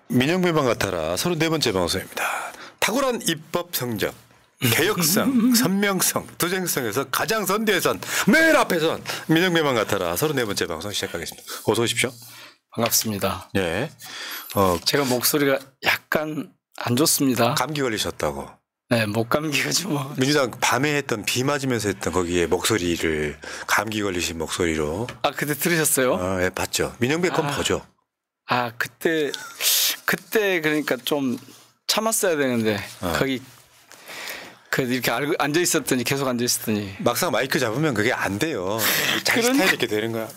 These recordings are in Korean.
민영배만 같아라 34번째 방송입니다. 탁월한 입법 성적, 개혁성, 선명성, 투쟁성에서 가장 선두에선 맨 앞에선 민영배만 같아라 34번째 방송 시작하겠습니다. 어서 오십시오. 반갑습니다. 예. 제가 목소리가 약간 안 좋습니다. 감기 걸리셨다고. 네, 목 감기가 좀. 민주당 밤에 했던 비 맞으면서 했던 거기에 목소리를 감기 걸리신 목소리로. 아, 그때 들으셨어요? 예, 봤죠. 민영배 건 보죠. 아, 그때 그러니까 좀 참았어야 되는데 거기 이렇게 앉아 있었더니 계속 앉아 있었더니 막상 마이크 잡으면 그게 안 돼요. 자기 스타일 이렇게 되는 거야.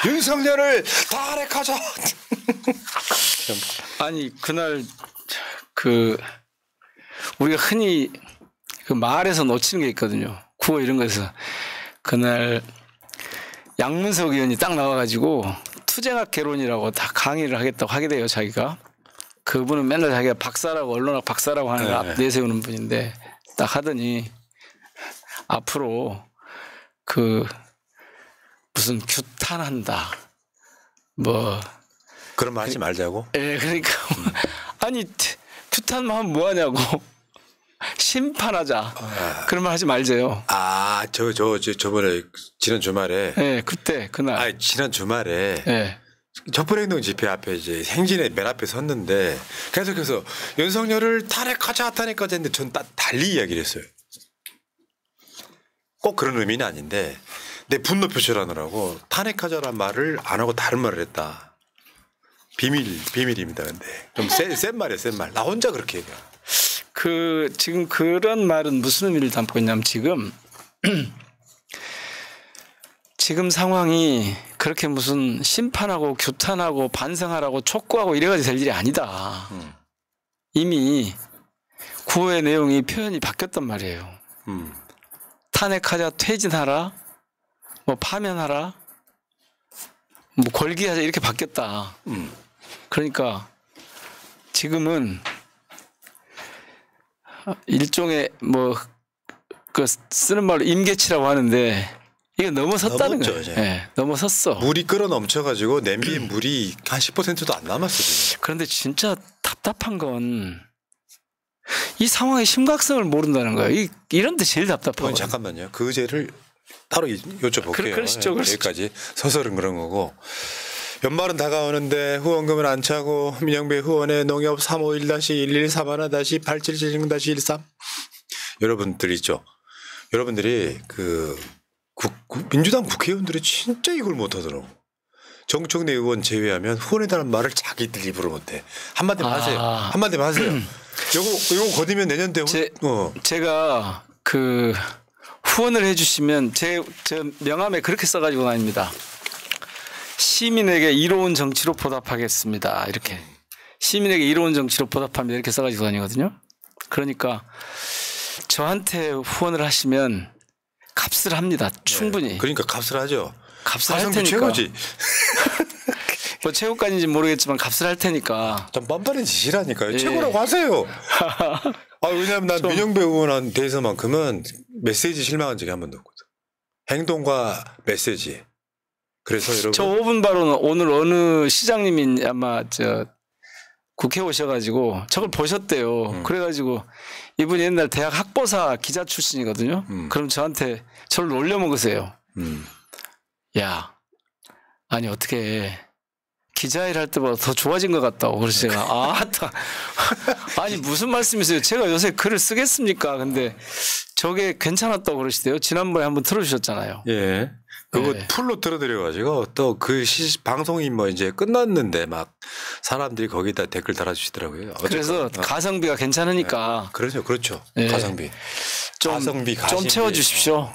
윤석열을 탈핵하자. 아니 그날 우리가 흔히 그 마을에서 놓치는 게 있거든요. 구호 이런 거에서 그날 양문석 의원이 딱 나와가지고 투쟁학 개론이라고 다 강의를 하겠다고 하게 돼요. 자기가 그분은 맨날 자기가 박사라고 언론학 박사라고 하는 걸 앞 내세우는 분인데 딱 하더니 앞으로 무슨 규탄한다 뭐 그런 말 하지 말자고. 예, 그러니까 아니 규탄만 하면 뭐 하냐고 심판하자 그런 말 하지 말자요. 아, 저번에 지난 주말에. 예, 그날. 아, 지난 주말에. 예. 촛불행동 집회 앞에 이제 행진의 맨 앞에 섰는데 계속해서 윤석열을 탈핵하자 했는데 전 달리 이야기를 했어요. 꼭 그런 의미는 아닌데 내 분노 표출하느라고 탄핵하자란 말을 안 하고 다른 말을 했다. 비밀입니다. 근데 좀 센 말이에요. 센 말. 나 혼자 그렇게 얘기해. 지금 그런 말은 무슨 의미를 담고 있냐면 지금 상황이 그렇게 무슨 심판하고 규탄하고 반성하라고 촉구하고 이래가지고 될 일이 아니다. 이미 구호의 내용이 표현이 바뀌었단 말이에요. 탄핵하자, 퇴진하라, 뭐 파면하라, 뭐 걸기하자 이렇게 바뀌었다. 그러니까 지금은 일종의 그 쓰는 말로 임계치라고 하는데 이거 넘어섰다는 거예요. 네, 넘어섰어. 물이 끓어 넘쳐가지고 냄비에 물이 한 10%도 안 남았어 지금. 그런데 진짜 답답한 건 이 상황의 심각성을 모른다는 거예요. 이런 데 제일 답답하고. 잠깐만요. 그 죄를 따로 여쭤볼게요. 그러시죠. 여기까지 서설은 그런 거고. 연말은 다가오는데 후원금을 안 차고 민영배 후원의 농협 351-113-8770-13 여러분들 있죠. 여러분들이 민주당 국회의원들이 진짜 이걸 못하더라고. 정청래 의원 제외하면 후원해달라는 말을 자기들 입으로 못해. 한마디만 하세요. 한마디만 하세요. 요거 거두면 내년 때 제가 후원을 해주시면 제 명함에 그렇게 써가지고 다닙니다. 시민에게 이로운 정치로 보답하겠습니다. 이렇게 시민에게 이로운 정치로 보답합니다. 이렇게 써가지고 다니거든요. 그러니까 저한테 후원을 하시면 값을 합니다. 충분히. 네, 그러니까 값을 하죠. 값을 할 테니까. 최고지. 뭐 최고까지인지 모르겠지만 값을 할 테니까. 좀 뻔뻔한 짓이라니까요. 예. 최고라고 하세요. 왜냐하면 난 민영배 의원에 대해서만큼은 메시지 실망한 적이 한 번도 없거든. 행동과 메시지. 그래서 여러분. 저 5분 발언은 오늘 어느 시장님이 아마 국회 오셔가지고 저걸 보셨대요. 그래가지고 이분이 옛날 대학 학보사 기자 출신이거든요. 그럼 저한테 저를 놀려먹으세요. 야, 아니 어떻게 기자 일 할 때보다 더 좋아진 것 같다고. 그래서 제가 아니 무슨 말씀이세요? 제가 요새 글을 쓰겠습니까? 근데 저게 괜찮았다고 그러시대요. 지난번에 한번 틀어주셨잖아요. 예. 그거 풀로 틀어드려가지고 또 방송이 이제 끝났는데 막 사람들이 거기다 댓글 달아주시더라고요. 그래서 가성비가 괜찮으니까. 그렇죠. 예. 가성비. 좀 채워주십시오.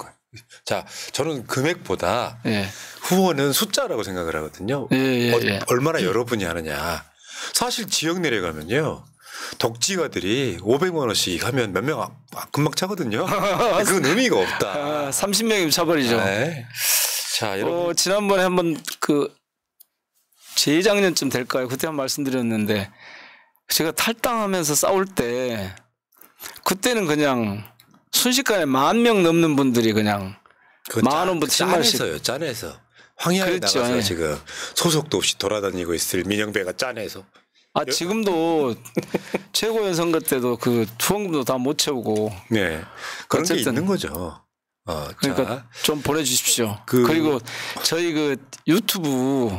자, 저는 금액보다 예. 후원은 숫자라고 생각을 하거든요. 예. 얼마나 여러분이 하느냐. 사실 지역 내려가면요. 독지가들이 500만 원씩 하면 몇 명 금방 차거든요. 그건 의미가 없다. 30명이면 차버리죠. 네. 자, 여러분. 지난번에 한번 재작년쯤 될까요? 그때 한번 말씀드렸는데 제가 탈당하면서 싸울 때 그때는 그냥 순식간에 10,000명 넘는 분들이 그냥 10,000원부터 10만원씩. 짠해서. 황야에 그렇죠. 나가서 예. 지금 소속도 없이 돌아다니고 있을 민영배가 짠해서. 지금도 최고연선거 때도 그 후원금도 다 못 채우고. 네. 그런 게 있는 거죠. 그러니까 자. 좀 보내주십시오. 그리고 저희 그 유튜브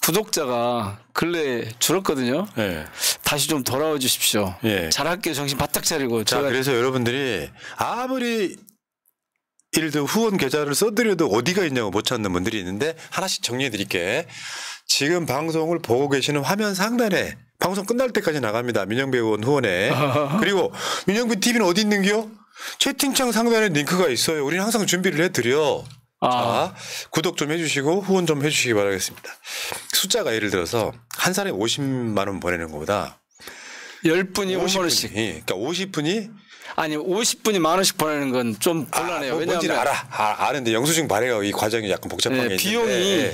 구독자가 근래 줄었거든요. 네. 다시 좀 돌아와 주십시오. 네. 잘할게요. 정신 바짝 차리고. 자, 그래서 여러분들이 아무리 예를 들어 후원 계좌를 써드려도 어디가 있냐고 못 찾는 분들이 있는데 하나씩 정리해 드릴게. 지금 방송을 보고 계시는 화면 상단에 방송 끝날 때까지 나갑니다. 민영배 의원 후원에. 그리고 민영배 TV는 어디 있는겨? 채팅창 상단에 링크가 있어요. 우리는 항상 준비를 해드려. 자, 구독 좀 해주시고 후원 좀 해주시기 바라겠습니다. 숫자가 예를 들어서 한 사람이 50만 원 보내는 것보다 10분이 5만 원씩. 그러니까 50분이 아니 50분이 만 원씩 보내는 건 좀 곤란해요. 뭔지는 아는데 영수증 발행하고 이 과정이 약간 복잡한 게 있는데 비용이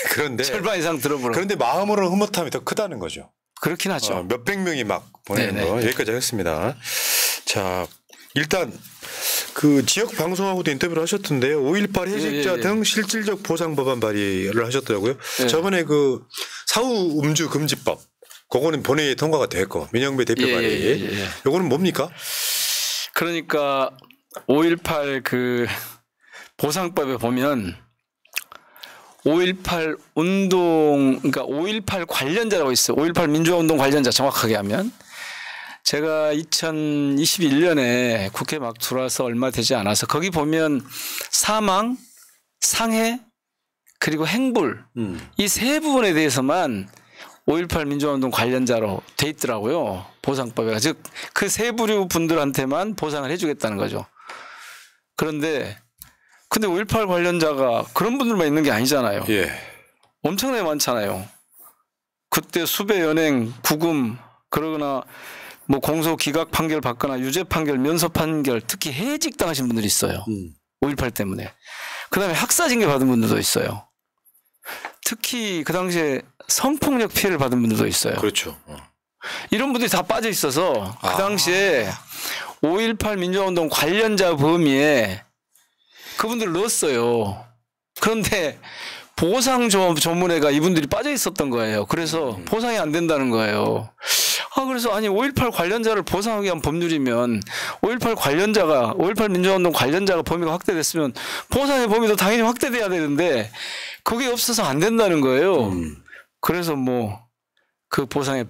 그런데 절반 이상 들어버려. 그런데 마음으로는 흐뭇함이 더 크다는 거죠. 그렇긴 하죠. 몇백 명이 막 보내는 거 여기까지 하겠습니다. 자, 일단 그 지역 방송하고도 인터뷰를 하셨던데요. 5.18 해직자 등 실질적 보상 법안 발의를 하셨더라고요. 저번에 그 사후 음주 금지법 그거는 본회의에 통과가 됐고 민영배 대표 발의 요거는 뭡니까? 그러니까 5.18 그 보상법에 보면 5.18 운동 그러니까 5.18 관련자라고 있어요. 5.18 민주화운동 관련자 정확하게 하면 제가 2021년에 국회 막 들어와서 얼마 되지 않아서 거기 보면 사망, 상해 그리고 행불 이 세 부분에 대해서만 5.18 민주화운동 관련자로 돼 있더라고요. 보상법에. 즉 그 세 부류 분들한테만 보상을 해주겠다는 거죠. 근데 5.18 관련자가 그런 분들만 있는 게 아니잖아요. 엄청나게 많잖아요. 그때 수배 연행, 구금 그러거나 뭐 공소 기각 판결 받거나 유죄 판결, 면소 판결 특히 해직 당하신 분들이 있어요. 5.18 때문에. 그다음에 학사 징계 받은 분들도 있어요. 특히 그 당시에 성폭력 피해를 받은 분들도 있어요. 그렇죠. 이런 분들이 다 빠져 있어서 그 당시에 5.18 민주화운동 관련자 범위에 그분들을 넣었어요. 그런데 보상 조문회가 이분들이 빠져 있었던 거예요. 그래서 보상이 안 된다는 거예요. 그래서 아니 5.18 관련자를 보상하기 위한 법률이면 5.18 민주화운동 관련자가 범위가 확대됐으면 보상의 범위도 당연히 확대돼야 되는데 그게 없어서 안 된다는 거예요. 그래서 뭐 그 보상에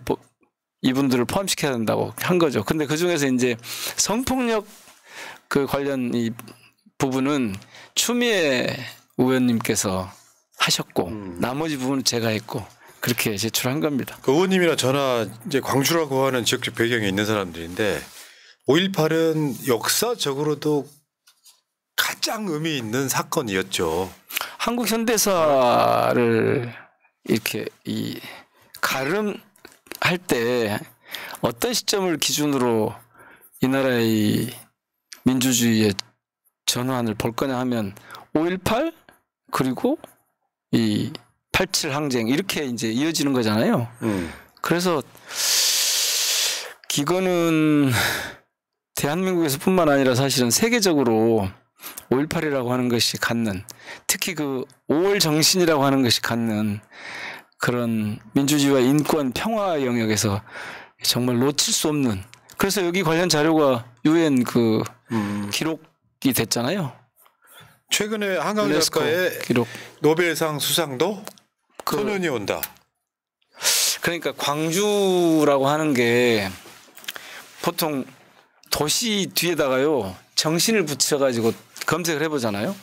이분들을 포함시켜야 된다고 한 거죠. 근데 그 중에서 이제 성폭력 그 관련 이 부분은 추미애 의원님께서 하셨고 나머지 부분은 제가 했고 그렇게 제출한 겁니다. 그 의원님이나 저나 이제 광주라고 하는 지역적 배경에 있는 사람들인데 5.18은 역사적으로도 가장 의미 있는 사건이었죠. 한국 현대사를 이렇게 이 가름할 때 어떤 시점을 기준으로 이 나라의 민주주의의 전환을 볼 거냐 하면 5.18 그리고 이 87 항쟁 이렇게 이제 이어지는 거잖아요. 그래서 이거는 대한민국에서뿐만 아니라 사실은 세계적으로 5.18이라고 하는 것이 갖는 특히 그 5월 정신이라고 하는 것이 갖는 그런 민주주의와 인권 평화 영역에서 정말 놓칠 수 없는 그래서 여기 관련 자료가 유엔 그 기록이 됐잖아요. 최근에 한강 작가의 기록. 노벨상 수상도 소년이 온다. 그러니까 광주라고 하는 게 보통 도시 뒤에다가요 정신을 붙여가지고 검색을 해보잖아요.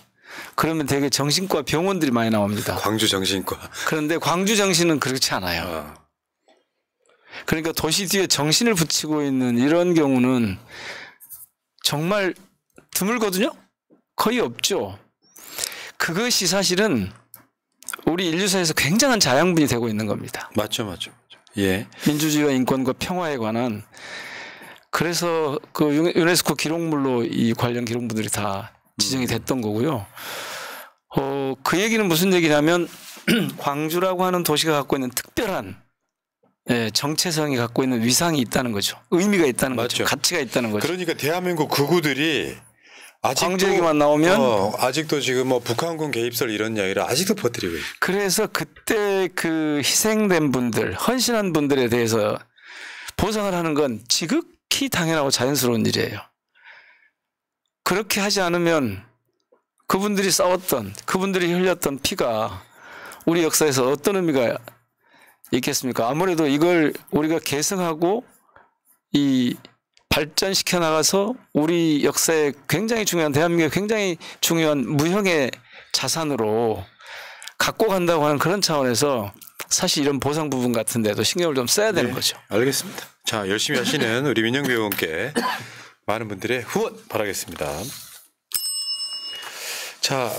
그러면 되게 정신과 병원들이 많이 나옵니다. 광주 정신과. 그런데 광주 정신은 그렇지 않아요. 그러니까 도시 뒤에 정신을 붙이고 있는 이런 경우는 정말 드물거든요. 거의 없죠. 그것이 사실은 우리 인류사에서 굉장한 자양분이 되고 있는 겁니다. 맞죠. 예. 민주주의와 인권과 평화에 관한 그래서 그 유네스코 기록물로 이 관련 기록물들이 다 지정이 됐던 거고요. 그 얘기는 무슨 얘기냐면 광주라고 하는 도시가 갖고 있는 특별한 정체성이 갖고 있는 위상이 있다는 거죠. 의미가 있다는 맞죠. 거죠. 가치가 있다는 거죠. 그러니까 대한민국 극우들이 광주 얘기만 나오면 아직도 지금 뭐 북한군 개입설 이런 이야기를 아직도 퍼뜨리고 있어요. 그래서 그때 그 희생된 분들, 헌신한 분들에 대해서 보상을 하는 건 지극히 당연하고 자연스러운 일이에요. 그렇게 하지 않으면 그분들이 싸웠던, 그분들이 흘렸던 피가 우리 역사에서 어떤 의미가 있겠습니까? 아무래도 이걸 우리가 계승하고 이 발전시켜 나가서 우리 역사에 굉장히 중요한, 대한민국에 굉장히 중요한 무형의 자산으로 갖고 간다고 하는 그런 차원에서 사실 이런 보상 부분 같은 데도 신경을 좀 써야 되는 거죠. 알겠습니다. 자, 열심히 하시는 우리 민영배 의원께 많은 분들의 후원 바라겠습니다. 자,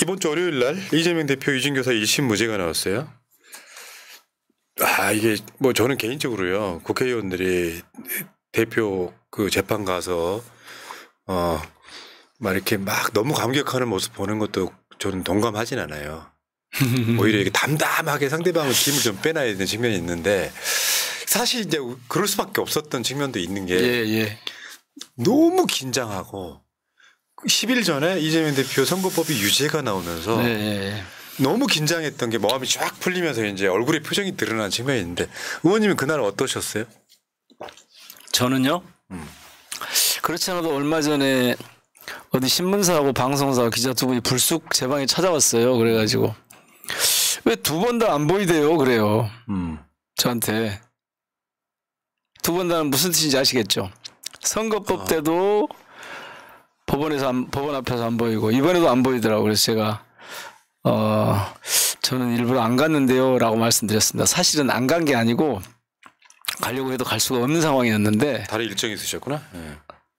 이번 주 월요일 날 이재명 대표 유진교사 1심 무죄가 나왔어요. 이게 뭐 저는 개인적으로요, 국회의원들이 대표 그 재판 가서 막 이렇게 막 너무 감격하는 모습 보는 것도 저는 동감하진 않아요. 오히려 이렇게 담담하게 상대방의 힘을 좀 빼놔야 되는 측면이 있는데, 사실 이제 그럴 수밖에 없었던 측면도 있는 게 너무 긴장하고 10일 전에 이재명 대표 선거법이 유죄가 나오면서 너무 긴장했던 게 마음이 쫙 풀리면서 이제 얼굴에 표정이 드러난 측면이 있는데, 의원님은 그날 어떠셨어요? 저는요. 그렇지 않아도 얼마 전에 어디 신문사하고 방송사 기자 두 분이 불쑥 제 방에 찾아왔어요. 그래가지고 왜 두 번 다 안 보이대요? 그래요. 저한테. 두 번 다는 무슨 뜻인지 아시겠죠? 선거법 때도 법원 앞에서 안 보이고 이번에도 안 보이더라고요. 그래서 제가 저는 일부러 안 갔는데요 라고 말씀드렸습니다. 사실은 안 간 게 아니고 가려고 해도 갈 수가 없는 상황이었는데. 다른 일정이 있으셨구나.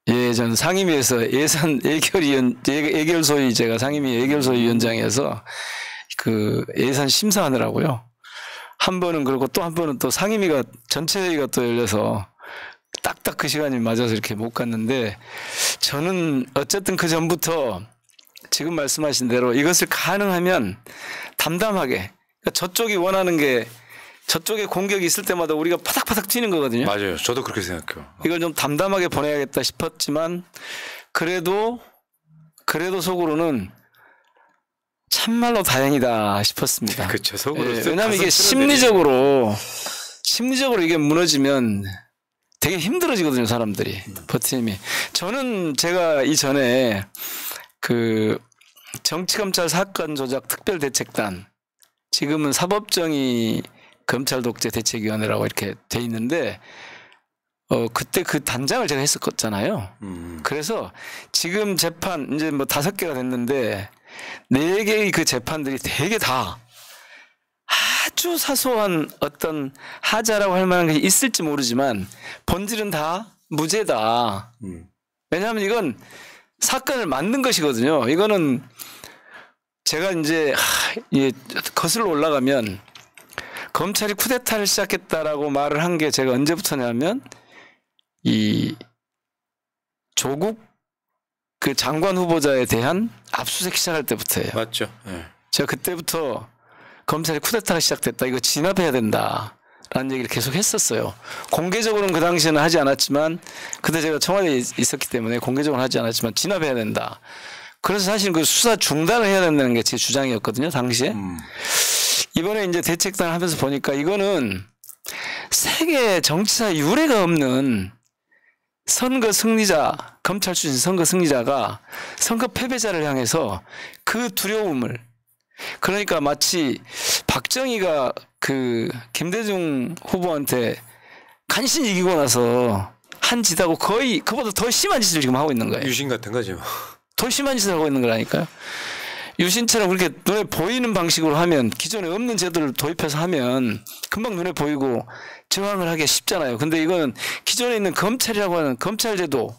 예, 저는 상임위에서 예산 예결소위, 제가 상임위 예결소위 위원장이어서 그 예산 심사하느라고요. 한 번은 그렇고 또 한 번은 또 상임위가 전체 회의가 또 열려서 딱딱 그 시간이 맞아서 이렇게 못 갔는데, 저는 어쨌든 그 전부터 지금 말씀하신 대로 이것을 가능하면 담담하게, 그러니까 저쪽이 원하는 게, 저쪽에 공격이 있을 때마다 우리가 파닥파닥 튀는 거거든요. 맞아요. 저도 그렇게 생각해요. 이걸 좀 담담하게 보내야겠다 싶었지만 그래도 속으로는 참말로 다행이다 싶었습니다. 그렇죠. 속으로. 왜냐하면 이게 심리적으로 이게 무너지면 되게 힘들어지거든요. 사람들이 버티님이. 저는 제가 이전에 그 정치검찰 사건 조작 특별대책단, 지금은 사법정의 검찰 독재 대책위원회라고 이렇게 돼 있는데, 그때 그 단장을 제가 했었잖아요. 그래서 지금 재판 이제 뭐 5개가 됐는데 4개의 그 재판들이 되게 다 아주 사소한 어떤 하자라고 할 만한 게 있을지 모르지만 본질은 다 무죄다. 왜냐하면 이건 사건을 만든 것이거든요. 이거는 제가 이제 거슬러 올라가면 검찰이 쿠데타를 시작했다라고 말을 한 게 제가 언제부터냐면 이 조국 그 장관 후보자에 대한 압수수색 시작할 때부터예요. 맞죠. 네. 제가 그때부터 검찰이 쿠데타가 시작됐다, 이거 진압해야 된다라는 얘기를 계속 했었어요. 공개적으로는 그 당시에는 하지 않았지만, 그때 제가 청와대에 있었기 때문에 공개적으로 하지 않았지만 진압해야 된다. 그래서 사실 그 수사 중단을 해야 된다는 게 제 주장이었거든요, 당시에. 이번에 이제 대책단 하면서 보니까 이거는 세계 정치사 유례가 없는 선거 승리자, 검찰 출신 선거 승리자가 선거 패배자를 향해서 그 두려움을, 그러니까 마치 박정희가 그 김대중 후보한테 간신히 이기고 나서 한 짓하고 거의 그보다 더 심한 짓을 지금 하고 있는 거예요. 유신 같은 거지 뭐. 더 심한 짓을 하고 있는 거라니까요. 유신처럼 그렇게 눈에 보이는 방식으로 하면, 기존에 없는 제도를 도입해서 하면 금방 눈에 보이고 저항을 하기 쉽잖아요. 근데 이거는 기존에 있는 검찰이라고 하는 검찰 제도,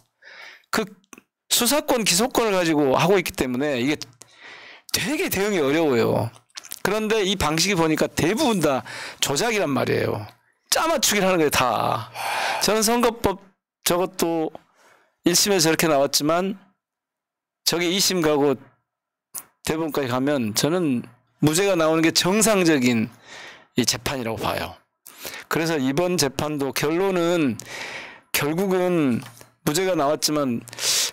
그 수사권 기소권을 가지고 하고 있기 때문에 이게 되게 대응이 어려워요. 그런데 이 방식이 보니까 대부분 다 조작이란 말이에요. 짜맞추기를 하는 거예요, 다. 저는 선거법 저것도 1심에서 저렇게 나왔지만 저게 2심 가고 대법원까지 가면 저는 무죄가 나오는 게 정상적인 이 재판이라고 봐요. 그래서 이번 재판도 결론은 결국은 무죄가 나왔지만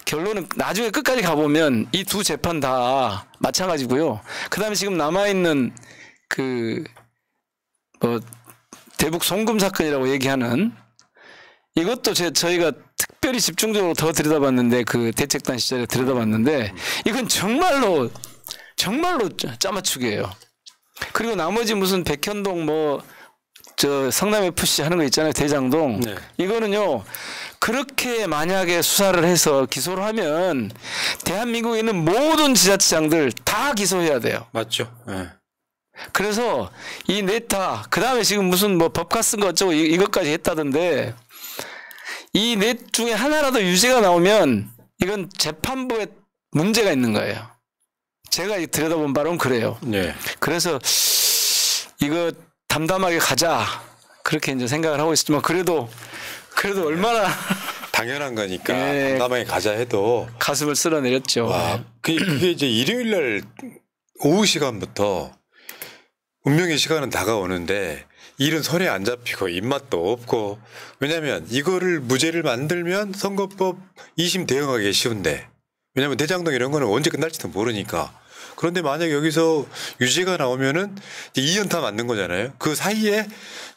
결론은 나중에 끝까지 가보면 이 두 재판 다 마찬가지고요. 그다음에 지금 남아있는 그 뭐 대북 송금 사건이라고 얘기하는 이것도 저희가 특별히 집중적으로 더 들여다봤는데 그 대책단 시절에 들여다봤는데 이건 정말로 짜맞추기예요. 그리고 나머지 무슨 백현동 뭐 저 성남 FC 하는 거 있잖아요. 대장동. 네. 이거는요. 그렇게 만약에 수사를 해서 기소를 하면 대한민국에 있는 모든 지자체장들 다 기소해야 돼요. 맞죠. 네. 그래서 이 넷 그 다음에 지금 무슨 뭐 법카 쓴 거 어쩌고 이것까지 했다던데 이 넷 중에 하나라도 유죄가 나오면 이건 재판부에 문제가 있는 거예요. 제가 들여다본 바로는 그래요. 네. 그래서 이거 담담하게 가자 그렇게 이제 생각을 하고 있지만 그래도 얼마나 당연한 거니까 네. 담담하게 가자 해도 가슴을 쓸어내렸죠. 와, 그게 이제 일요일 날 오후 시간부터 운명의 시간은 다가오는데 일은 손에 안 잡히고 입맛도 없고 왜냐하면 이거를 무죄를 만들면 선거법 2심 대응하기 쉬운데 왜냐하면 대장동 이런 거는 언제 끝날지도 모르니까 그런데 만약 여기서 유죄가 나오면은 2연타 맞는 거잖아요. 그 사이에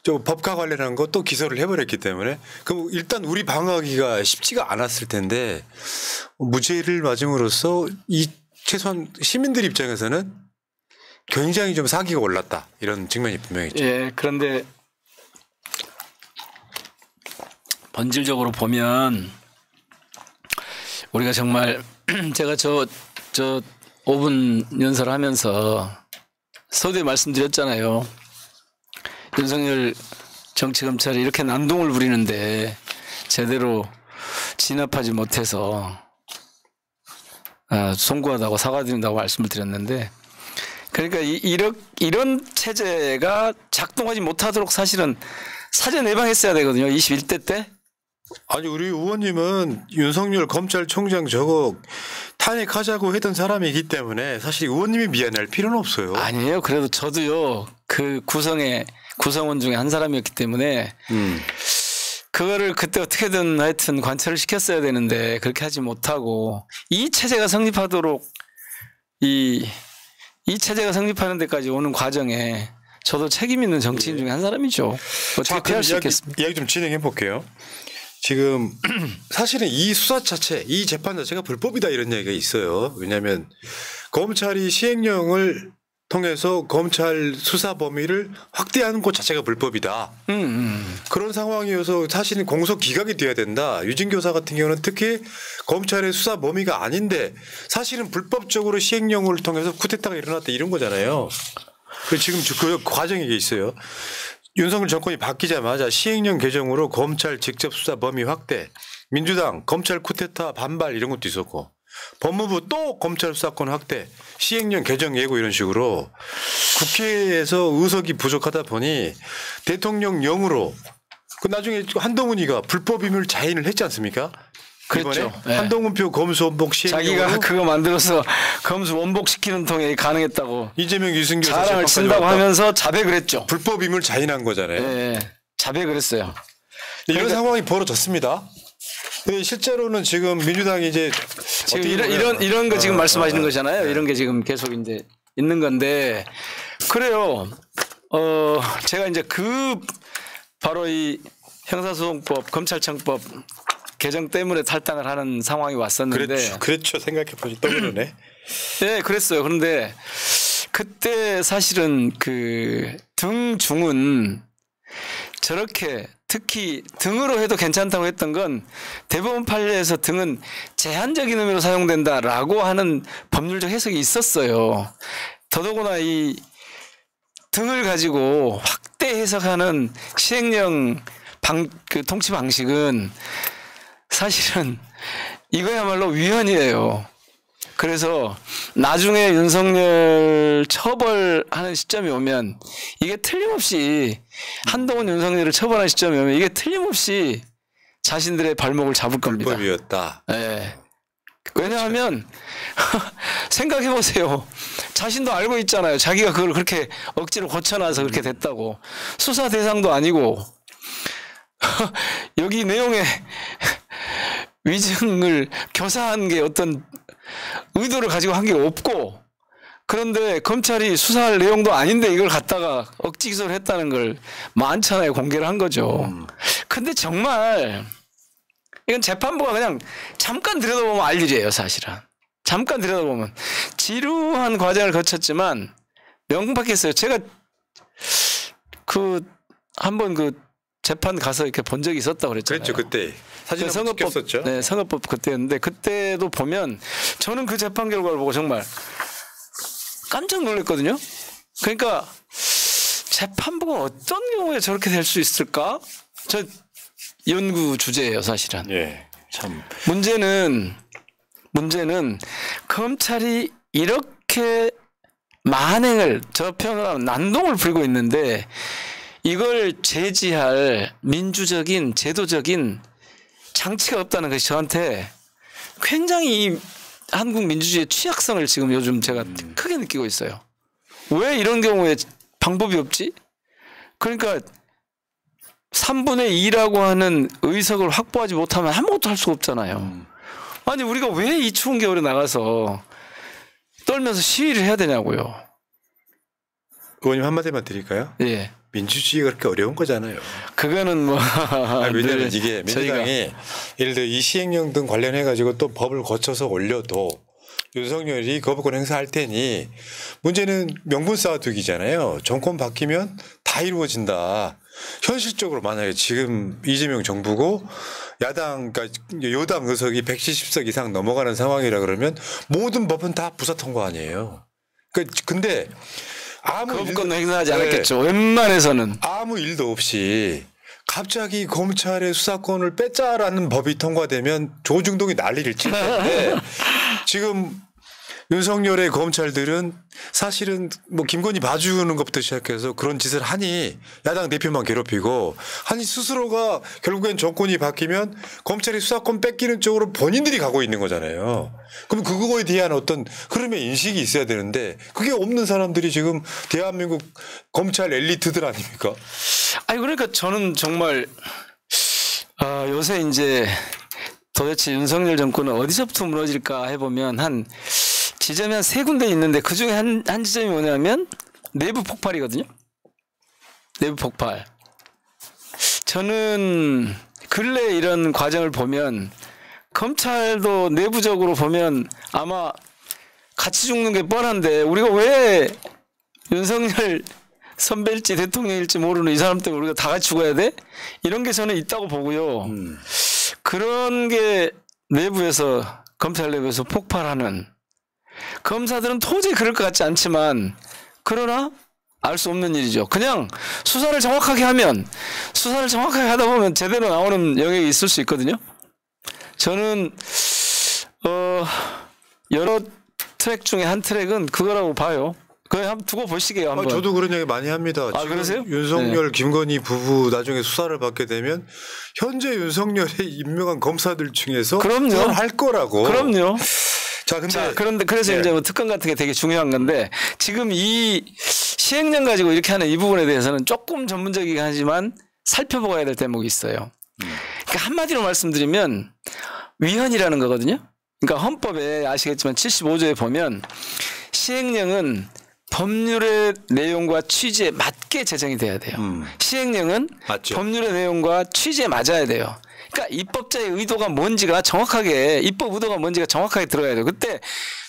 저 법과 관련한 것도 기소를 해버렸기 때문에 그럼 일단 우리 방어하기가 쉽지가 않았을 텐데 무죄를 맞음으로써 이 최소한 시민들 입장에서는 굉장히 좀 사기가 올랐다 이런 측면이 분명히 있죠. 예, 그런데 본질적으로 보면 우리가 정말 제가 저 5분 연설하면서 서두에 말씀드렸잖아요. 윤석열 정치검찰이 이렇게 난동을 부리는데 제대로 진압하지 못해서 송구하다고 사과드린다고 말씀을 드렸는데 그러니까 이런 체제가 작동하지 못하도록 사실은 사전 예방했어야 되거든요. 21대 때. 아니 우리 의원님은 윤석열 검찰총장 저거 탄핵하자고 했던 사람이기 때문에 사실 의원님이 미안할 필요는 없어요. 아니에요. 그래도 저도요. 그 구성원 중에 한 사람이었기 때문에 그거를 그때 어떻게든 하여튼 관철을 시켰어야 되는데 그렇게 하지 못하고 이 체제가 성립하도록 이 체제가 성립하는 데까지 오는 과정에 저도 책임 있는 정치인 중에 한 사람이죠. 어떻게 피할 수 있겠습니까? 이야기 좀 진행해 볼게요. 지금 사실은 이 수사 자체, 이 재판 자체가 불법이다 이런 얘기가 있어요. 왜냐하면 검찰이 시행령을 통해서 검찰 수사 범위를 확대하는 것 자체가 불법이다. 그런 상황이어서 사실은 공소 기각이 돼야 된다. 유진교 여사 같은 경우는 특히 검찰의 수사 범위가 아닌데 사실은 불법적으로 시행령을 통해서 쿠데타가 일어났다 이런 거잖아요. 그 지금 그 과정이 있어요. 윤석열 정권이 바뀌자마자 시행령 개정으로 검찰 직접 수사 범위 확대, 민주당 검찰 쿠데타 반발 이런 것도 있었고 법무부 또 검찰 수사권 확대, 시행령 개정 예고 이런 식으로 국회에서 의석이 부족하다 보니 대통령령으로 그 나중에 한동훈이가 불법임을 자인을 했지 않습니까? 그렇죠. 네. 한동훈표 검수 원복 시행령으로 자기가 그거 만들어서 검수 원복시키는 통에 가능했다고 이재명 유승규 자랑을 친다고 하면서 자백을 했죠. 불법임을 자인한 거잖아요. 네, 자백을 했어요. 이런 상황이 벌어졌습니다. 실제로는 지금 민주당이 이제 지금 이런 거 지금 말씀하시는 거잖아요. 네. 이런 게 지금 계속 이제 있는 건데 그래요. 제가 이제 바로 이 형사소송법, 검찰청법 개정 때문에 탈당을 하는 상황이 왔었는데 그렇죠. 생각해 보니 떠오르네. 네, 그랬어요. 그런데 그때 사실은 그 등중은 저렇게 특히 등으로 해도 괜찮다고 했던 건 대법원 판례에서 등은 제한적인 의미로 사용된다라고 하는 법률적 해석이 있었어요. 더더구나 이 등을 가지고 확대 해석하는 시행령 그 통치 방식은 사실은 이거야말로 위헌이에요. 그래서 나중에 윤석열 처벌하는 시점이 오면 이게 틀림없이 한동훈 윤석열을 처벌하는 시점이 오면 이게 틀림없이 자신들의 발목을 잡을 겁니다. 불법이었다. 네. 왜냐하면 생각해 보세요. 자신도 알고 있잖아요. 자기가 그걸 그렇게 억지로 고쳐놔서 그렇게 됐다고. 수사 대상도 아니고 여기 내용에 위증을 교사한 게 어떤 의도를 가지고 한 게 없고 그런데 검찰이 수사할 내용도 아닌데 이걸 갖다가 억지 기소를 했다는 걸 많잖아요. 공개를 한 거죠. 근데 정말 이건 재판부가 그냥 잠깐 들여다보면 알 일이에요. 사실은. 잠깐 들여다보면 지루한 과정을 거쳤지만 명백했어요. 제가 한번 재판 가서 이렇게 본 적이 있었다고 그랬잖아요. 그렇죠. 그때 사진 한번 찍혔었죠. 네, 선거법 그때였는데 그때도 보면 저는 그 재판 결과를 보고 정말 깜짝 놀랐거든요. 그러니까 재판부가 어떤 경우에 저렇게 될 수 있을까? 저 연구 주제예요, 사실은. 예, 참. 문제는 검찰이 이렇게 만행을 저 표현을 하면 난동을 부리고 있는데 이걸 제지할 민주적인 제도적인 장치가 없다는 것이 저한테 굉장히 이 한국 민주주의의 취약성을 지금 요즘 제가 크게 느끼고 있어요. 왜 이런 경우에 방법이 없지? 그러니까 3분의 2라고 하는 의석을 확보하지 못하면 아무것도 할 수가 없잖아요. 아니 우리가 왜 이 추운 겨울에 나가서 떨면서 시위를 해야 되냐고요. 의원님 한마디만 드릴까요? 예. 민주주의가 그렇게 어려운 거잖아요. 그거는 뭐 왜냐하면 이게 민주당이 예를 들어 이 시행령 등 관련해 가지고 또 법을 거쳐서 올려도 윤석열이 거부권 행사할 테니 문제는 명분 쌓아두기잖아요. 정권 바뀌면 다 이루어진다. 현실적으로 만약에 지금 이재명 정부고 야당 그러니까 여당 의석이 170석 이상 넘어가는 상황이라 그러면 모든 법은 다 부사 통과 아니에요. 근데 거부권 행사하지 않았겠죠. 웬만해서는. 아무 일도 없이 갑자기 검찰의 수사권을 뺏자라는 법이 통과되면 조중동이 난리를 칠 텐데 지금 윤석열의 검찰들은 사실은 뭐 김건희 봐주는 것부터 시작해서 그런 짓을 하니 야당 대표만 괴롭히고 아니 스스로가 결국엔 정권이 바뀌면 검찰이 수사권 뺏기는 쪽으로 본인들이 가고 있는 거잖아요. 그럼 그거에 대한 어떤 흐름의 인식이 있어야 되는데 그게 없는 사람들이 지금 대한민국 검찰 엘리트들 아닙니까? 아니 그러니까 저는 정말 요새 이제 도대체 윤석열 정권은 어디서부터 무너질까 해보면 한 지점이 한 3군데 있는데 그중에 한 지점이 뭐냐면 내부 폭발이거든요. 내부 폭발. 저는 근래 이런 과정을 보면 검찰도 내부적으로 보면 아마 같이 죽는 게 뻔한데 우리가 왜 윤석열 선배일지 대통령일지 모르는 이 사람 때문에 우리가 다 같이 죽어야 돼? 이런 게 저는 있다고 보고요. 그런 게 내부에서 검찰 내부에서 폭발하는 검사들은 도저히 그럴 것 같지 않지만 그러나 알 수 없는 일이죠. 그냥 수사를 정확하게 하다 보면 제대로 나오는 영역이 있을 수 있거든요. 저는 여러 트랙 중에 한 트랙은 그거라고 봐요. 그냥 한번 두고 보시게요. 한번. 저도 그런 얘기 많이 합니다. 아, 그러세요? 윤석열, 네. 김건희 부부 나중에 수사를 받게 되면 현재 윤석열의 임명한 검사들 중에서 그럼요. 할 거라고. 그럼요. 그런데 그래서 네. 이제 뭐 특검 같은 게 되게 중요한 건데 지금 이 시행령 가지고 이렇게 하는 이 부분에 대해서는 조금 전문적이긴 하지만 살펴보아야 될 대목이 있어요. 그러니까 한마디로 말씀드리면 위헌이라는 거거든요. 그러니까 헌법에 아시겠지만 75조에 보면 시행령은 법률의 내용과 취지에 맞게 제정이 돼야 돼요. 시행령은 맞죠. 법률의 내용과 취지에 맞아야 돼요. 그러니까 입법자의 의도가 뭔지가 정확하게 입법 의도가 뭔지가 정확하게 들어가야 돼요. 그때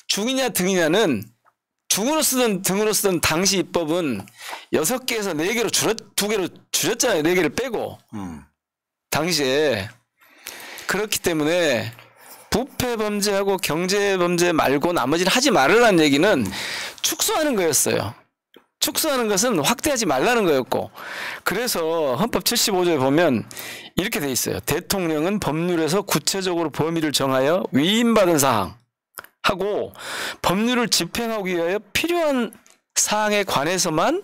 중이냐 등이냐는 중으로 쓰든 등으로 쓰든 당시 입법은 6개에서 4개로 2개로 줄였잖아요. 4개를 빼고 당시에 그렇기 때문에 부패 범죄하고 경제 범죄 말고 나머지를 하지 말으라는 얘기는 축소하는 거였어요. 축소하는 것은 확대하지 말라는 거였고 그래서 헌법 75조에 보면 이렇게 돼 있어요. 대통령은 법률에서 구체적으로 범위를 정하여 위임받은 사항하고 법률을 집행하기 위하여 필요한 사항에 관해서만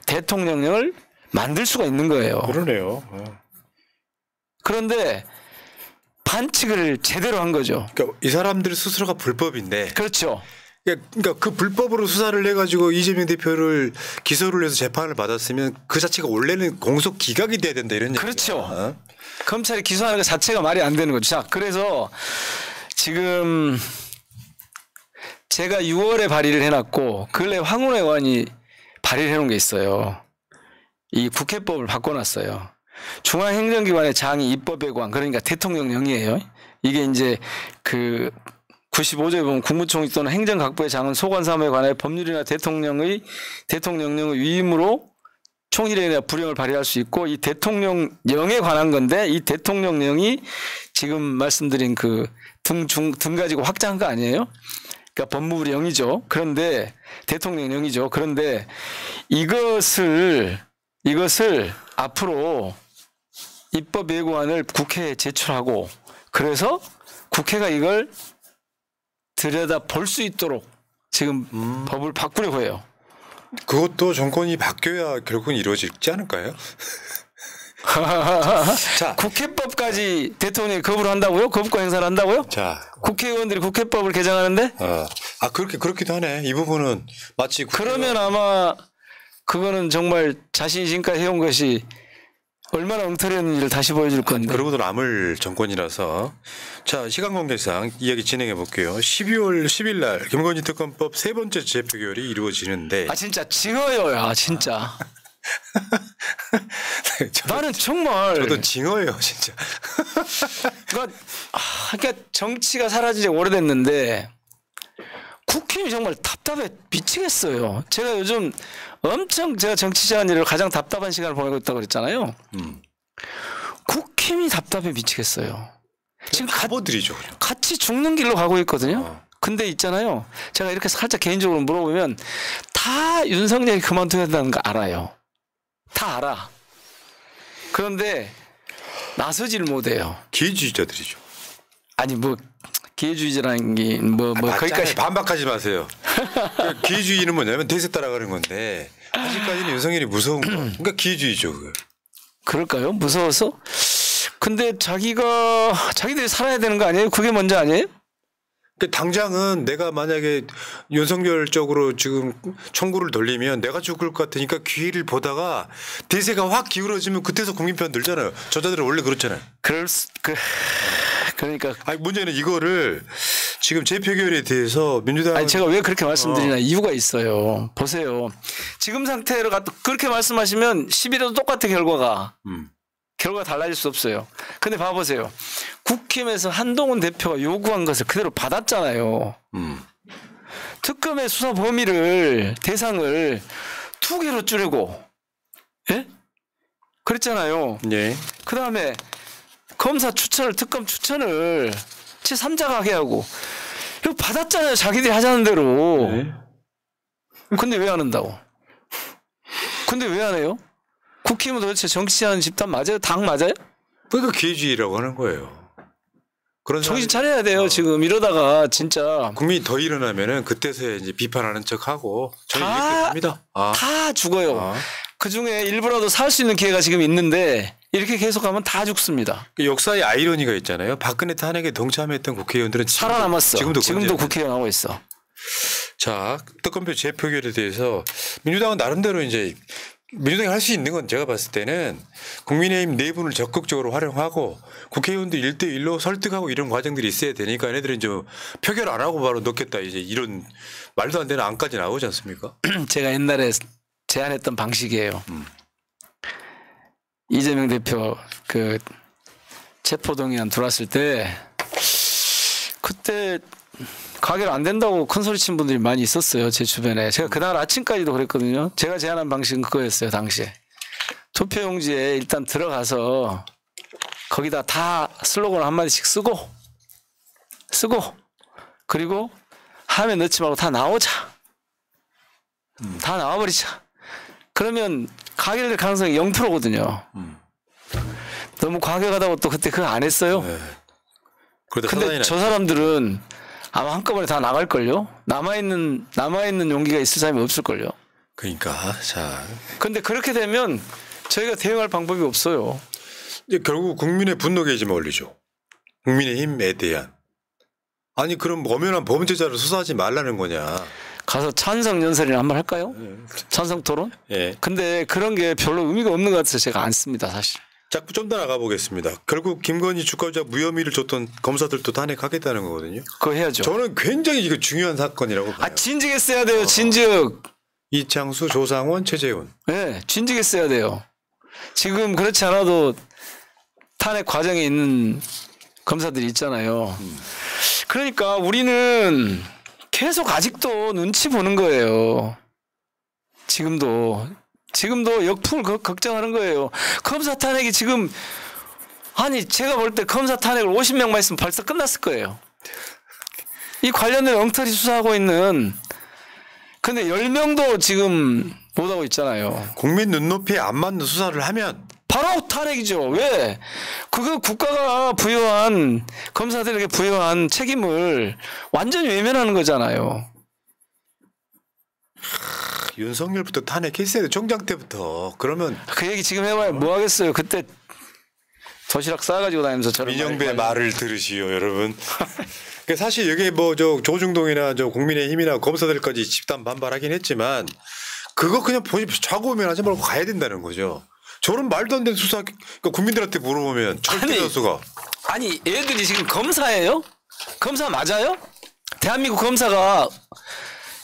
대통령령을 만들 수가 있는 거예요. 그러네요. 그런데 반칙을 제대로 한 거죠. 그러니까 이 사람들 스스로가 불법인데 그렇죠. 그러니까 그 불법으로 수사를 해가지고 이재명 대표를 기소를 해서 재판을 받았으면 그 자체가 원래는 공소 기각이 돼야 된다 이런 얘기죠. 그렇죠. 검찰이 기소하는 것 자체가 말이 안 되는 거죠. 자, 그래서 지금 제가 6월에 발의를 해놨고 근래 황운하 의원이 발의를 해놓은 게 있어요. 이 국회법을 바꿔놨어요. 중앙행정기관의 장이 입법의 관, 그러니까 대통령령이에요. 이게 이제 그 95조에 보면 국무총리 또는 행정각부의 장은 소관사무에 관하여 법률이나 대통령령의 위임으로 총리에 대한 불령을 발의할 수 있고, 이 대통령령에 관한 건데 이 대통령령이 지금 말씀드린 그 등 가지고 확장한 거 아니에요? 그러니까 법무부령이죠. 그런데 대통령령이죠. 그런데 이것을 앞으로 입법 예고안을 국회에 제출하고, 그래서 국회가 이걸 들여다 볼 수 있도록 지금 법을 바꾸려고 해요. 그것도 정권이 바뀌어야 결국은 이루어지지 않을까요? 자, 국회법까지 대통령이 거부를 한다고요? 거부권 행사를 한다고요? 자, 국회의원들이 국회법을 개정하는데? 그렇기도 하네. 이 부분은 마치 그러면 아마 그거는 정말 자신이 지금까지 해온 것이 얼마나 엉터리였는지를 다시 보여줄 건데. 그러고도 남을 정권이라서. 자, 시간 관계상 이야기 진행해 볼게요. 12월 10일 날 김건희 특검법 세 번째 재표결이 이루어지는데. 진짜 징어요, 진짜. 나는 정말. 저도 징어예요, 진짜. 그러니까 정치가 사라진 지 오래됐는데 국힘이 정말 답답해 미치겠어요. 제가 요즘 엄청 제가 정치자한 일을 가장 답답한 시간을 보내고 있다고 그랬잖아요. 국힘이 답답해 미치겠어요. 지금 바보들이죠. 같이 죽는 길로 가고 있거든요. 근데 있잖아요. 제가 이렇게 살짝 개인적으로 물어보면 다 윤석열이 그만둬야 된다는 거 알아요. 다 알아. 그런데 나서지를 못해요. 기회주의자들이죠. 아니 뭐 기회주의자라는 게 거기까지 반박하지 마세요. 기회주의는 뭐냐면 대세 따라가는 건데 아직까지는 윤석열이 무서운 거. 그러니까 기회주의죠. 그거. 그럴까요? 무서워서? 근데 자기들이 살아야 되는 거 아니에요? 그게 먼저 아니에요? 당장은 내가 만약에 윤석열 쪽으로 지금 청구를 돌리면 내가 죽을 것 같으니까 기회를 보다가 대세가 확 기울어지면 그때서 국민 편 들잖아요. 저자들은 원래 그렇잖아요. 그러니까. 문제는 이거를 지금 재표결에 대해서 민주당. 제가 왜 그렇게 말씀드리나 이유가 있어요. 보세요. 지금 상태로 그렇게 말씀하시면 11회도 똑같은 결과가. 결과가 달라질 수 없어요. 근데 봐보세요. 국힘에서 한동훈 대표가 요구한 것을 그대로 받았잖아요. 특검의 수사 범위를 대상을 2개로 줄이고, 예? 그랬잖아요. 예. 그 다음에 검사 추천을 특검 추천을 제3자가 하게 하고 이거 받았잖아요. 자기들이 하자는 대로. 네. 근데 왜 안 한다고? 근데 왜 안 해요? 국힘은 도대체 정치하는 집단 맞아요? 당 맞아요? 그러니까 기회주의라고 하는 거예요. 그런 정신 차려야 돼요. 지금 이러다가 진짜 국민이 더 일어나면은 그때서야 이제 비판하는 척하고 저는 이렇게 봅니다. 다 죽어요. 그 중에 일부라도 살 수 있는 기회가 지금 있는데 이렇게 계속하면 다 죽습니다. 역사의 아이러니가 있잖아요. 박근혜 탄핵에 동참했던 국회의원들은 살아남았어. 지금도 국회의원 하고 있어. 자, 특검표 재표결에 대해서 민주당은 나름대로 이제 민주당이 할 수 있는 건 제가 봤을 때는 국민의힘 내분을 적극적으로 활용하고 국회의원들 1대1로 설득하고 이런 과정들이 있어야 되니까 얘네들은 좀 표결 안 하고 바로 넣겠다 이제 이런 말도 안 되는 안까지 나오지 않습니까? 제가 옛날에 제안했던 방식이에요. 이재명 대표 그 체포동의안 들어왔을 때 그때 가결 안 된다고 큰 소리 친 분들이 많이 있었어요. 제 주변에. 제가 그날 아침까지도 그랬거든요. 제가 제안한 방식은 그거였어요. 당시에. 투표용지에 일단 들어가서 거기다 다 슬로건을 한마디씩 쓰고 그리고 함에 넣지 말고 다 나오자. 다 나와버리자. 그러면 가결될 가능성이 0%거든요. 너무 과격하다고 또 그때 그거 안 했어요. 네. 근데 저 사람들은 아마 한꺼번에 다 나갈걸요? 남아있는 용기가 있을 사람이 없을걸요? 그러니까, 자. 근데 그렇게 되면 저희가 대응할 방법이 없어요. 이제 결국 국민의 분노 게이지만 올리죠. 국민의힘에 대한. 아니 그럼 엄연한 범죄자를 수사하지 말라는 거냐? 가서 찬성 연설이나 한번 할까요? 찬성 토론? 예. 근데 그런 게 별로 의미가 없는 것 같아서 제가 안 씁니다, 사실. 자꾸 좀 더 나가 보겠습니다. 결국 김건희 주가조작 무혐의를 줬던 검사들도 탄핵하겠다는 거거든요. 그거 해야죠. 저는 굉장히 이거 중요한 사건이라고 봐요. 아, 진즉했어야 돼요, 진즉. 이창수, 조상원, 최재훈. 네, 진즉했어야 돼요. 지금 그렇지 않아도 탄핵 과정에 있는 검사들이 있잖아요. 그러니까 우리는 계속 아직도 눈치 보는 거예요. 지금도 역풍을 걱정하는 거예요. 검사 탄핵이 지금 아니 제가 볼 때 검사 탄핵을 50명만 있으면 벌써 끝났을 거예요. 이 관련된 엉터리 수사하고 있는 근데 10명도 지금 못하고 있잖아요. 국민 눈높이에 안 맞는 수사를 하면 바로 탄핵이죠. 왜? 그거 국가가 부여한 검사들에게 부여한 책임을 완전히 외면하는 거잖아요. 윤석열부터 탄핵했어야 돼. 총장 때부터. 그러면 그 얘기 지금 해봐야 뭐 하겠어요. 그때 도시락 싸가지고 다니면서 저런 민영배 말을 들으시오, 여러분. 사실 여기 뭐 저 조중동이나 저 국민의힘이나 검사들까지 집단 반발하긴 했지만 그거 그냥 본인 좌고우면하지 말고 가야 된다는 거죠. 저런 말도 안 되는 수사 그러니까 국민들한테 물어보면 절대 교수가 아니 얘들이 지금 검사예요? 검사 맞아요? 대한민국 검사가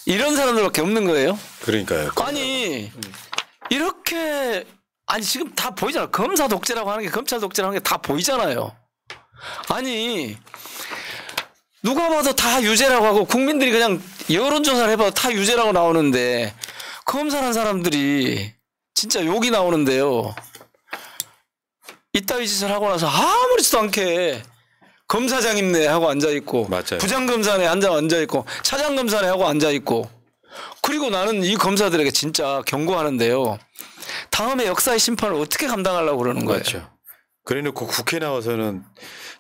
이런 사람들밖에 없는 거예요? 그러니까요. 아니 이렇게 아니 지금 다 보이잖아. 검사 독재라고 하는 게 검찰 독재라고 하는 게 다 보이잖아요. 아니 누가 봐도 다 유죄라고 하고 국민들이 그냥 여론조사를 해봐도 다 유죄라고 나오는데 검사라는 사람들이 진짜 욕이 나오는데요. 이따위 짓을 하고 나서 아무렇지도 않게 검사장입네 하고 앉아있고 맞아요. 부장검사네 앉아있고 차장검사네 하고 앉아있고 그리고 나는 이 검사들에게 진짜 경고하는데요. 다음에 역사의 심판을 어떻게 감당하려고 그러는 거예요. 그렇죠. 그래놓고 국회 나와서는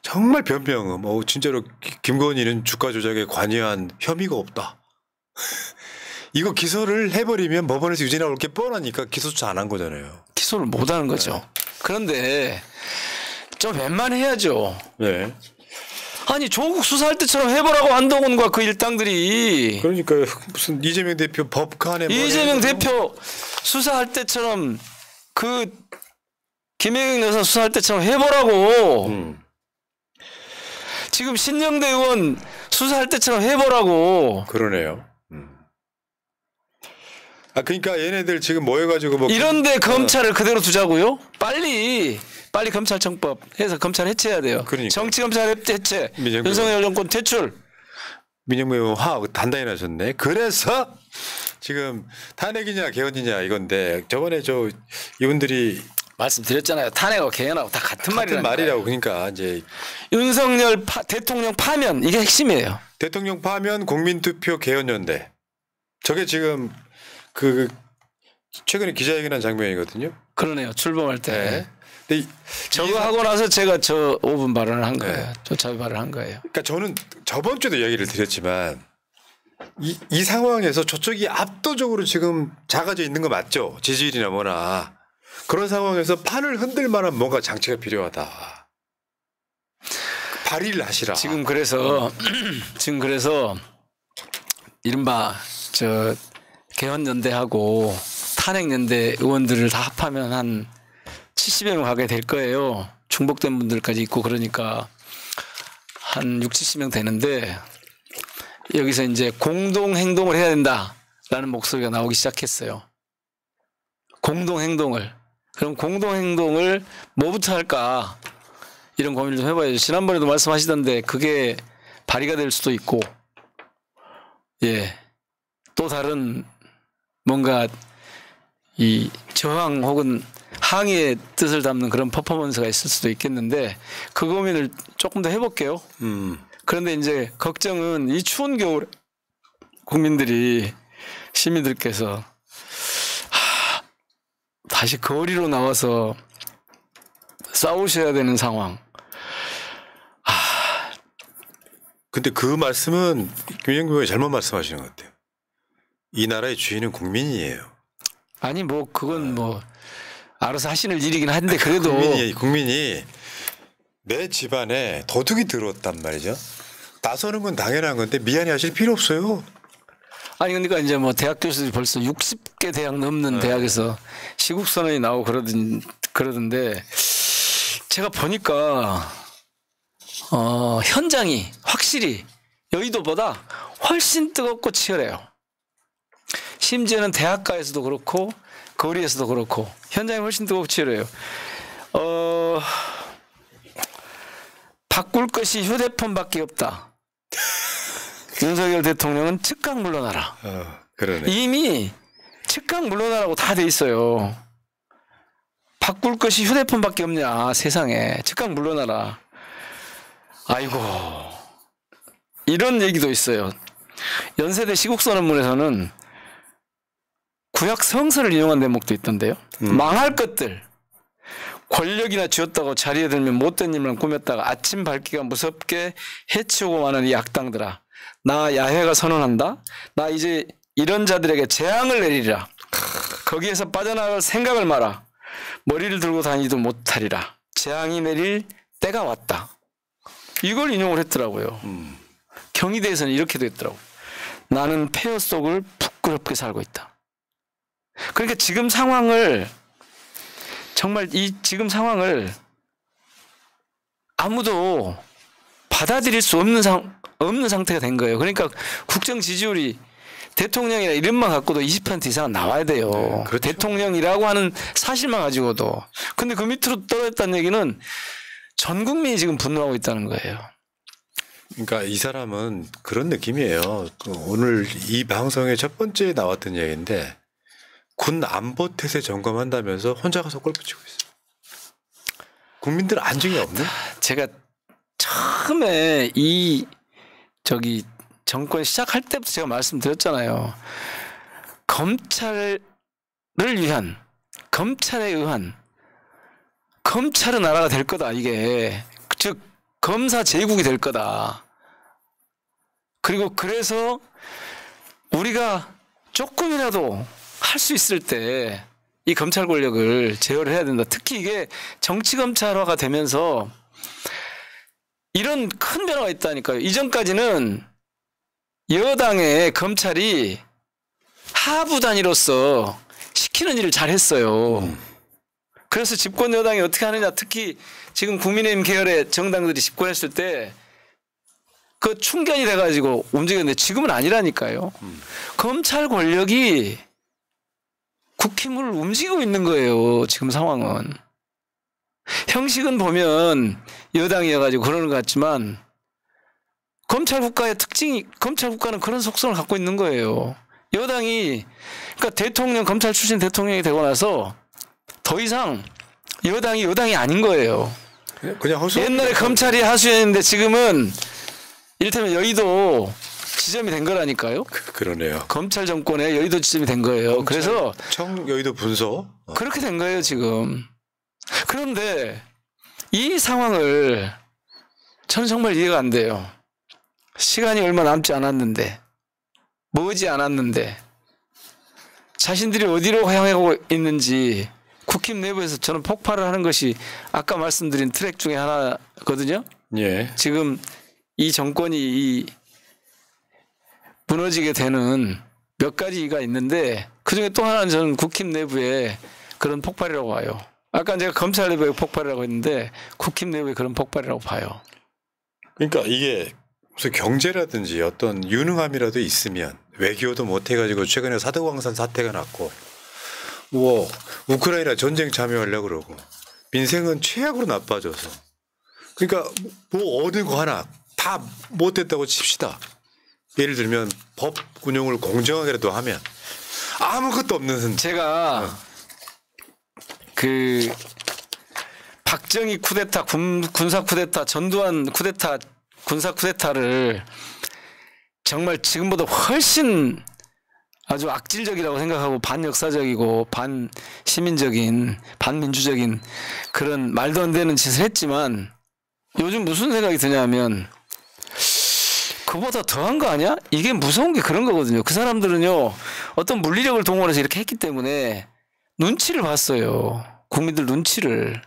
정말 변명은 진짜로 김건희는 주가 조작에 관여한 혐의가 없다. 이거 기소를 해버리면 법원에서 유죄 나올 게 뻔하니까 기소조차 안 한 거잖아요. 기소를 못 하는 거죠. 네. 그런데 좀 웬만해야죠. 네. 아니 조국 수사할 때처럼 해보라고 한동훈과 그 일당들이. 그러니까 무슨 이재명 대표 법칸에 이재명 대표 수사할 때처럼 그 김혜경 여사 수사할 때처럼 해보라고. 지금 신영대 의원 수사할 때처럼 해보라고. 그러네요. 아 그러니까 얘네들 지금 모여가지고 뭐 이런데 검찰을 그대로 두자고요? 빨리 검찰청법 해서 검찰 해체해야 돼요. 그러니까. 정치검찰 해체, 윤석열 정권 퇴출. 민영배 의원 화 단단히 나셨네. 그래서 지금 탄핵이냐 개헌이냐 이건데 저번에 이분들이 말씀드렸잖아요. 탄핵하고 개헌하고 다 같은 말이라고. 그러니까 이제 윤석열 대통령 파면 이게 핵심이에요. 대통령 파면 국민투표 개헌연대. 저게 지금 최근에 기자회견한 장면이거든요. 그러네요. 출범할 때. 네. 근데 저거 하고 나서 제가 5분 발언을 한 거예요. 네. 저 자유 발언을 한 거예요. 그러니까 저는 저번 주도 이야기를 드렸지만 이 상황에서 저쪽이 압도적으로 지금 작아져 있는 거 맞죠? 지지율이나 뭐나. 그런 상황에서 판을 흔들 만한 뭔가 장치가 필요하다. 발의를 하시라. 지금 그래서 이른바 개헌연대하고 탄핵연대 의원들을 다 합하면 한 70여 명 가게 될 거예요. 중복된 분들까지 있고 그러니까 한 6, 70명 되는데 여기서 이제 공동행동을 해야 된다라는 목소리가 나오기 시작했어요. 공동행동을. 그럼 공동행동을 뭐부터 할까 이런 고민을 좀 해봐야죠. 지난번에도 말씀하시던데 그게 발의가 될 수도 있고 또 다른 뭔가 이 저항 혹은 항의의 뜻을 담는 그런 퍼포먼스가 있을 수도 있겠는데 그 고민을 조금 더 해볼게요. 그런데 이제 걱정은 이 추운 겨울에 국민들이 시민들께서 다시 거리로 나와서 싸우셔야 되는 상황. 근데 그 말씀은 김영규 의원이 잘못 말씀하시는 것 같아요. 이 나라의 주인은 국민이에요. 아니 그건 알아서 하시는 일이긴 한데 그래도 국민이 내 집안에 도둑이 들어왔단 말이죠. 나서는 건 당연한 건데 미안해 하실 필요 없어요. 아니 그러니까 이제 뭐 대학 교수들이 벌써 60개 대학 넘는 대학에서 시국 선언이 나오고 그러던데 제가 보니까 현장이 확실히 여의도보다 훨씬 뜨겁고 치열해요. 심지어는 대학가에서도 그렇고 거리에서도 그렇고 현장이 훨씬 뜨겁고 치열해요. 바꿀 것이 휴대폰밖에 없다. 윤석열 대통령은 즉각 물러나라. 그러네. 이미 즉각 물러나라고 다 돼 있어요. 바꿀 것이 휴대폰밖에 없냐 세상에. 즉각 물러나라. 아이고 이런 얘기도 있어요. 연세대 시국선언문에서는 구약 성서를 인용한 대목도 있던데요. 망할 것들. 권력이나 쥐었다고 자리에 들면 못된 일만 꾸몄다가 아침 밝기가 무섭게 해치우고 마는 이 악당들아. 나 야훼가 선언한다. 나 이제 이런 자들에게 재앙을 내리리라. 거기에서 빠져나갈 생각을 마라. 머리를 들고 다니지도 못하리라. 재앙이 내릴 때가 왔다. 이걸 인용을 했더라고요. 경희대에서는 이렇게 됐더라고요. 나는 폐허 속을 부끄럽게 살고 있다. 그러니까 지금 상황을 정말 이 지금 상황을 아무도 받아들일 수 없는 상태가 된 거예요. 그러니까 국정 지지율이 대통령이라 이름만 갖고도 20% 이상은 나와야 돼요. 네, 그렇죠. 대통령이라고 하는 사실만 가지고도. 근데 그 밑으로 떨어졌다는 얘기는 전 국민이 지금 분노하고 있다는 거예요. 그러니까 이 사람은 그런 느낌이에요. 오늘 이 방송의 첫 번째에 나왔던 얘기인데 군 안보 태세 점검한다면서 혼자 가서 골 붙이고 있어요. 국민들 안정이 없네. 제가 처음에 이 정권 시작할 때부터 제가 말씀드렸잖아요. 검찰에 의한 검찰의 나라가 될 거다. 이게 즉 검사 제국이 될 거다. 그리고 그래서 우리가 조금이라도 할 수 있을 때 이 검찰 권력을 제어를 해야 된다. 특히 이게 정치 검찰화가 되면서 이런 큰 변화가 있다니까요. 이전까지는 여당의 검찰이 하부 단위로서 시키는 일을 잘했어요. 그래서 집권 여당이 어떻게 하느냐. 특히 지금 국민의힘 계열의 정당들이 집권했을 때 그 충견이 돼가지고 움직였는데 지금은 아니라니까요. 검찰 권력이 국힘을 움직이고 있는 거예요. 지금 상황은. 형식은 보면 여당이어가지고 그러는 것 같지만 검찰 국가의 특징이 검찰 국가는 그런 속성을 갖고 있는 거예요. 여당이 그러니까 대통령 검찰 출신 대통령이 되고 나서 더 이상 여당이 아닌 거예요. 그냥 허수. 옛날에 검찰이 하수였는데 지금은 이를테면 여의도 지점이 된 거라니까요. 그러네요. 검찰 정권의 여의도 지점이 된 거예요. 그래서 여의도 분소 그렇게 된 거예요 지금. 그런데 이 상황을 저는 정말 이해가 안 돼요. 시간이 얼마 남지 않았는데 머지 않았는데 자신들이 어디로 향하고 있는지 국힘 내부에서 저는 폭발을 하는 것이 아까 말씀드린 트랙 중에 하나거든요. 예. 지금 이 정권이 무너지게 되는 몇 가지가 있는데 그중에 또 하나는 저는 국힘 내부에 그런 폭발이라고 봐요. 아까 제가 검찰 내부의 폭발이라고 했는데 국힘 내부의 그런 폭발이라고 봐요. 그러니까 이게 무슨 경제라든지 어떤 유능함이라도 있으면 외교도 못해가지고 최근에 사드광산 사태가 났고 뭐 우크라이나 전쟁 참여하려고 그러고 민생은 최악으로 나빠져서 그러니까 뭐 어느 거 하나 다 못했다고 칩시다. 예를 들면 법 운용을 공정하게라도 하면 아무것도 없는 제가 그 박정희 쿠데타 군사 쿠데타 전두환 쿠데타 군사 쿠데타를 정말 지금보다 훨씬 아주 악질적이라고 생각하고 반역사적이고 반시민적인 반민주적인 그런 말도 안 되는 짓을 했지만 요즘 무슨 생각이 드냐면 그보다 더한 거 아니야? 이게 무서운 게 그런 거거든요. 그 사람들은요 어떤 물리력을 동원해서 이렇게 했기 때문에 눈치를 봤어요. 국민들 눈치를.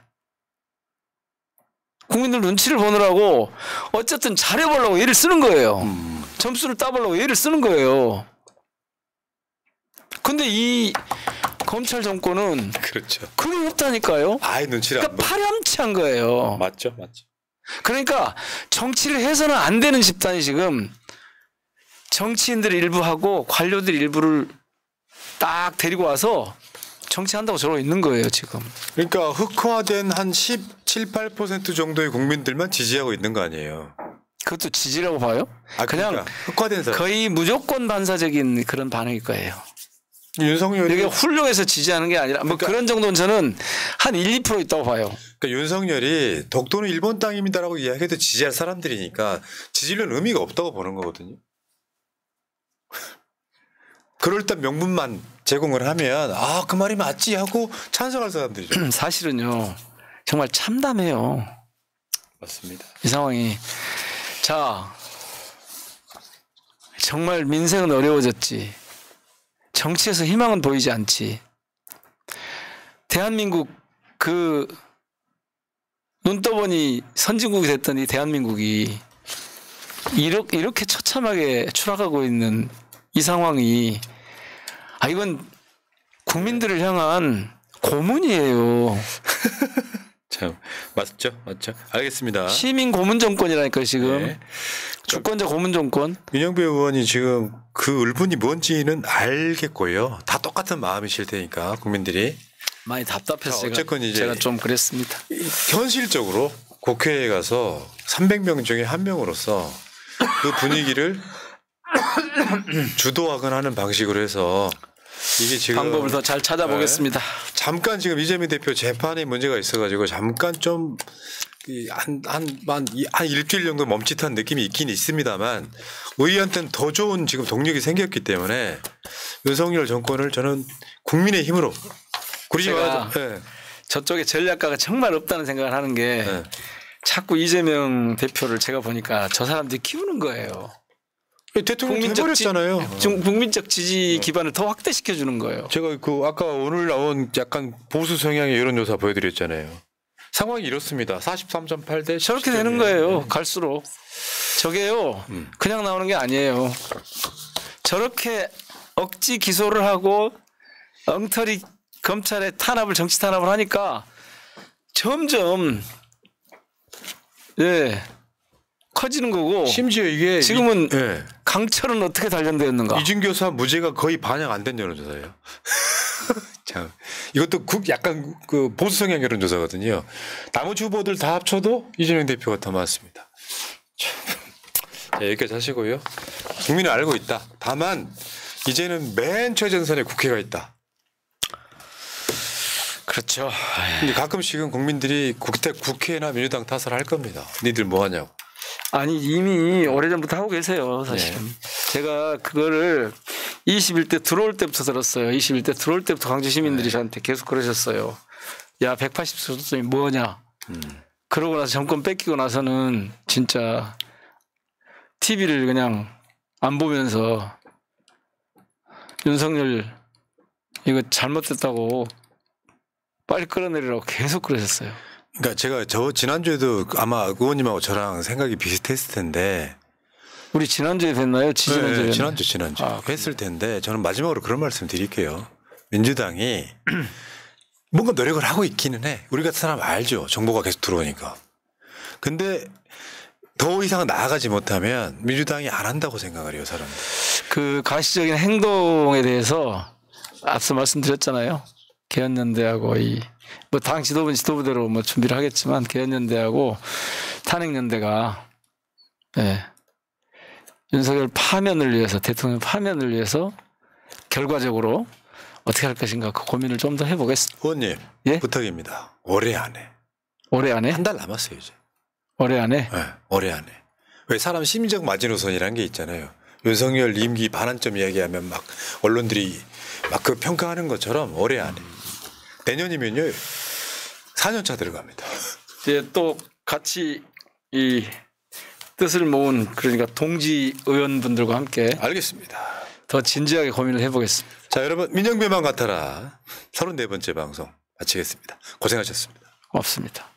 국민들 눈치를 보느라고 어쨌든 잘해보려고 애를 쓰는 거예요. 점수를 따보려고 애를 쓰는 거예요. 근데 이 검찰 정권은 그렇죠. 그게 없다니까요. 아예 눈치를 그러니까 파렴치한 거예요. 맞죠. 그러니까 정치를 해서는 안 되는 집단이 지금 정치인들 일부하고 관료들 일부를 딱 데리고 와서 정치한다고 저러고 있는 거예요 지금. 그러니까 흑화된 한 17, 8% 정도의 국민들만 지지하고 있는 거 아니에요. 그것도 지지라고 봐요? 그냥 그러니까 흑화된 사람. 거의 무조건 반사적인 그런 반응일 거예요. 윤석열이 이게 훌륭해서 지지하는 게 아니라 뭐 그런 정도는 저는 한 1, 2% 있다고 봐요. 그러니까 윤석열이 독도는 일본 땅입니다라고 이야기해도 지지할 사람들이니까 지지는 의미가 없다고 보는 거거든요. 그럴 때 명분만 제공을 하면 그 말이 맞지 하고 찬성할 사람들이죠. 사실은요. 정말 참담해요. 맞습니다. 이 상황이. 자, 정말 민생은 어려워졌지. 정치에서 희망은 보이지 않지. 대한민국 눈 떠보니 선진국이 됐던 이 대한민국이 이렇게 처참하게 추락하고 있는 이 상황이 이건 국민들을 향한 고문이에요. 참 맞죠. 알겠습니다. 시민 고문 정권이라니까 지금. 네. 주권자 고문 정권. 민영배 의원이 지금 그 울분이 뭔지는 알겠고요. 다 똑같은 마음이실 테니까 국민들이 많이 답답해서 어쨌건 이제 제가 좀 그랬습니다. 현실적으로 국회에 가서 300명 중에 한 명으로서 그 분위기를 주도하거나 하는 방식으로 해서 이게 지금 방법을 더 잘 찾아보겠습니다. 잠깐 지금 이재명 대표 재판에 문제가 있어가지고 잠깐 좀 한 일주일 정도 멈칫한 느낌이 있긴 있습니다만 의회한테는 더 좋은 지금 동력이 생겼기 때문에 윤석열 정권을 저는 국민의 힘으로 제가 저쪽에 전략가가 정말 없다는 생각을 하는 게 자꾸 이재명 대표를 제가 보니까 저 사람들이 키우는 거예요. 대통령 해버렸잖아요. 국민적 지지 기반을 더 확대시켜 주는 거예요. 제가 아까 오늘 나온 약간 보수 성향의 여론조사 보여드렸잖아요. 상황이 이렇습니다. 43.8대 저렇게 되는 거예요. 갈수록. 저게요. 그냥 나오는 게 아니에요. 저렇게 억지 기소를 하고 엉터리 검찰의 정치 탄압을 하니까 점점 커지는 거고. 심지어 이게 지금은 강철은 어떻게 단련되었는가. 이준교사 무죄가 거의 반영 안 된 여론조사예요. 참 이것도 약간 그 보수 성향 여론조사거든요. 나머지 후보들 다 합쳐도 이재명 대표가 더 많습니다. 자, 여기까지 하시고요. 국민은 알고 있다. 다만 이제는 맨 최전선에 국회가 있다. 그렇죠. 근데 가끔씩은 국민들이 국회나 민주당 탓을 할 겁니다. 니들 뭐 하냐고. 아니 이미 오래전부터 하고 계세요. 사실은. 제가 그거를 21대 들어올 때부터 들었어요. 21대 들어올 때부터 광주 시민들이 저한테 계속 그러셨어요. 야 180석이 뭐냐. 그러고 나서 정권 뺏기고 나서는 진짜 TV를 그냥 안 보면서 윤석열 이거 잘못됐다고 빨리 끌어내리라고 계속 그러셨어요. 그러니까 제가 지난주에도 아마 의원님하고 저랑 생각이 비슷했을 텐데 우리 지난주에 뵀나요? 지난주에 지난주 뵀을 텐데 저는 마지막으로 그런 말씀 드릴게요. 민주당이 뭔가 노력을 하고 있기는 해. 우리 같은 사람 알죠. 정보가 계속 들어오니까. 근데 더 이상 나아가지 못하면 민주당이 안 한다고 생각을 해요. 사람들. 그 가시적인 행동에 대해서 앞서 말씀드렸잖아요. 개헌연대하고 뭐 당 지도부대로 뭐 준비를 하겠지만 개헌연대하고 탄핵연대가 윤석열 파면을 위해서 대통령 파면을 위해서 결과적으로 어떻게 할 것인가 그 고민을 좀 더 해보겠습니다. 의원님 부탁입니다. 올해 안에. 올해 안에? 한 달 남았어요 이제. 올해 안에? 네, 올해 안에. 왜 사람 심리적 마지노선이라는 게 있잖아요. 윤석열 임기 반환점 이야기하면 막 언론들이 막 그 평가하는 것처럼 올해 안에. 내년이면요 4년차 들어갑니다. 이제 또 같이 이 뜻을 모은 그러니까 동지 의원분들과 함께 알겠습니다. 더 진지하게 고민을 해보겠습니다. 자 여러분 민영배만 같아라 34번째 방송 마치겠습니다. 고생하셨습니다. 고맙습니다.